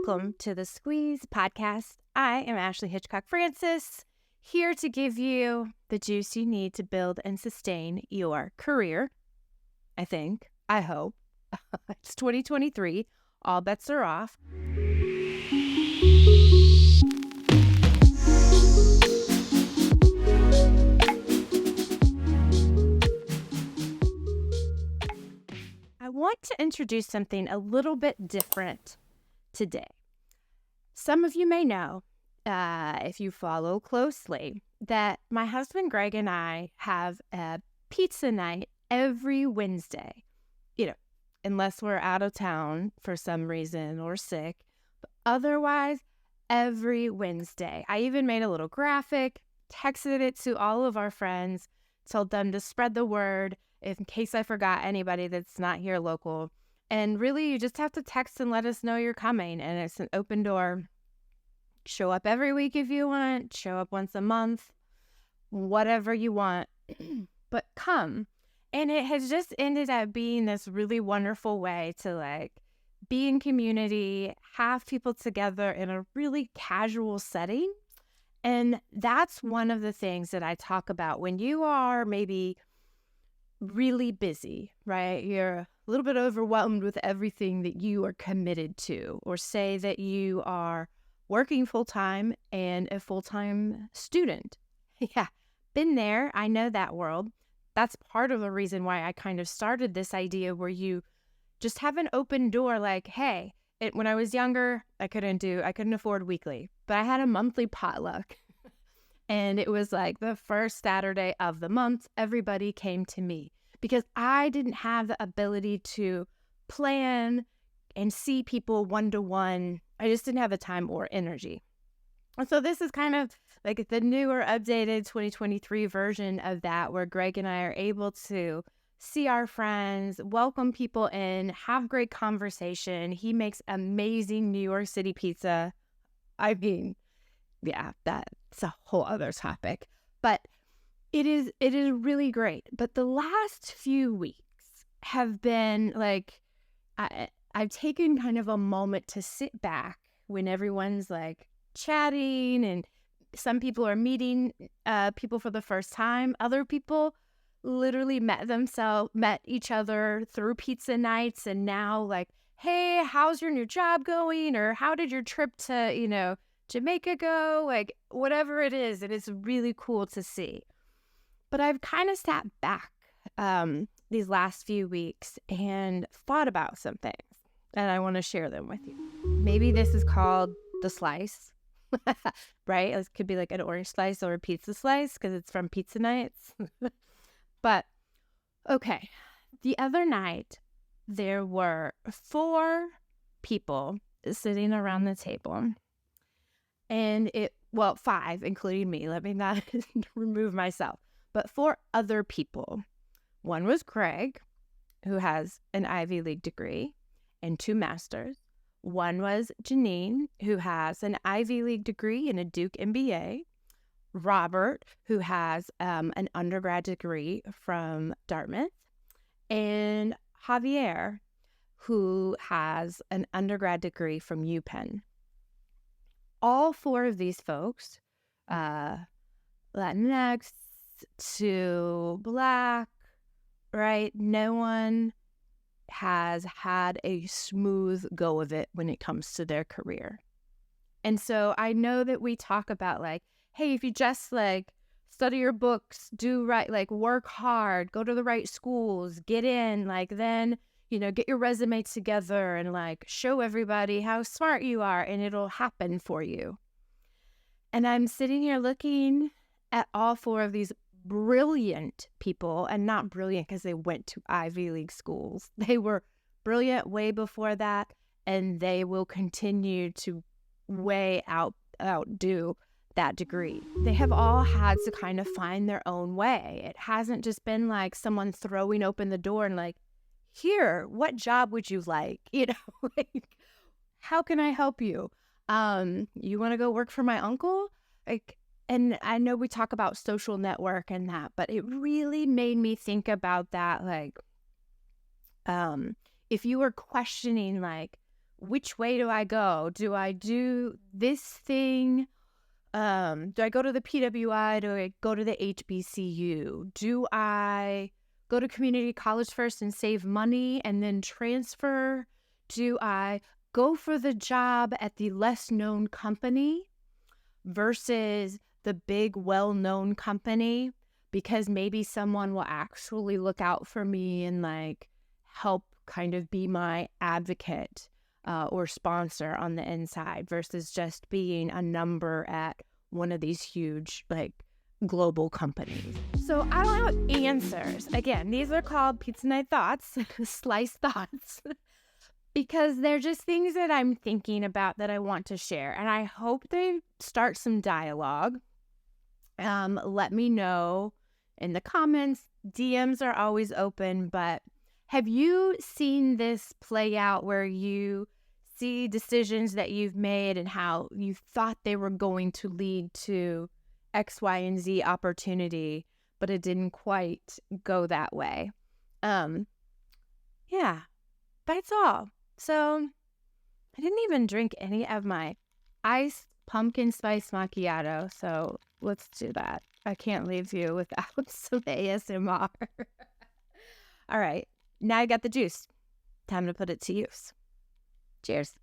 Welcome to the Squeeze podcast. I am Ashlea Hitchcock-Francis, here to give you the juice you need to build and sustain your career. I hope. It's 2023. All bets are off. I want to introduce something a little bit different today. Some of you may know, if you follow closely, that my husband Greg and I have a pizza night every Wednesday. Unless we're out of town for some reason or sick. But otherwise, every Wednesday. I even made a little graphic, texted it to all of our friends, told them to spread the word in case I forgot anybody that's not here local. And really, you just have to text and let us know you're coming. And it's an open door. Show up every week if you want. Show up once a month. Whatever you want. But come. And it has just ended up being this really wonderful way to be in community, have people together in a really casual setting. And that's one of the things that I talk about when you are maybe really busy, right? You're a little bit overwhelmed with everything that you are committed to, or say that you are working full-time and a full-time student. Yeah, been there. I know that world. That's part of the reason why I kind of started this idea where you just have an open door hey, when I was younger, I couldn't afford weekly, but I had a monthly potluck. And it was the first Saturday of the month, everybody came to me because I didn't have the ability to plan and see people one-to-one. I just didn't have the time or energy. And so this is kind of the newer, updated 2023 version of that, where Greg and I are able to see our friends, welcome people in, have great conversation. He makes amazing New York City pizza. I mean, yeah, that's a whole other topic. But it is really great. But the last few weeks have been I've taken kind of a moment to sit back when everyone's chatting, and some people are meeting people for the first time. Other people literally met each other through pizza nights, and now hey, how's your new job going? Or how did your trip to, Jamaica go? Whatever it is, and it's really cool to see. But I've kind of sat back these last few weeks and thought about some things, and I want to share them with you. Maybe this is called the slice. Right? It could be an orange slice or a pizza slice because it's from pizza nights. But okay, the other night there were 4 people sitting around the table, and 5, including me. Let me not remove myself, but 4 other people. One was Greg, who has an Ivy League degree and 2 masters. One was Janine, who has an Ivy League degree and a Duke MBA. Robert, who has an undergrad degree from Dartmouth. And Javier, who has an undergrad degree from UPenn. All 4 of these folks, Latinx to Black, right? No one has had a smooth go of it when it comes to their career. And so I know that we talk about hey, if you just study your books, do right, work hard, go to the right schools, get in, then, get your resume together and show everybody how smart you are and it'll happen for you. And I'm sitting here looking at all 4 of these brilliant people, and not brilliant because they went to Ivy League schools. They were brilliant way before that, and they will continue to way outdo that degree. They have all had to kind of find their own way. It hasn't just been someone throwing open the door and here, what job would you like? How can I help you? You want to go work for my uncle? And I know we talk about social network and that, but it really made me think about that. If you were questioning which way do I go? Do I do this thing? Do I go to the PWI? Do I go to the HBCU? Do I go to community college first and save money and then transfer? Do I go for the job at the less known company versus the big well-known company, because maybe someone will actually look out for me and like help kind of be my advocate or sponsor on the inside, versus just being a number at one of these huge like global companies. So I don't have answers. Again, these are called pizza night thoughts, slice thoughts, because they're just things that I'm thinking about that I want to share. And I hope they start some dialogue. Let me know in the comments. DMs are always open, but have you seen this play out where you see decisions that you've made and how you thought they were going to lead to X, Y, and Z opportunity, but it didn't quite go that way? Yeah, that's all. So I didn't even drink any of my iced pumpkin spice macchiato, so let's do that. I can't leave you without some ASMR. All right, now I got the juice. Time to put it to use. Cheers.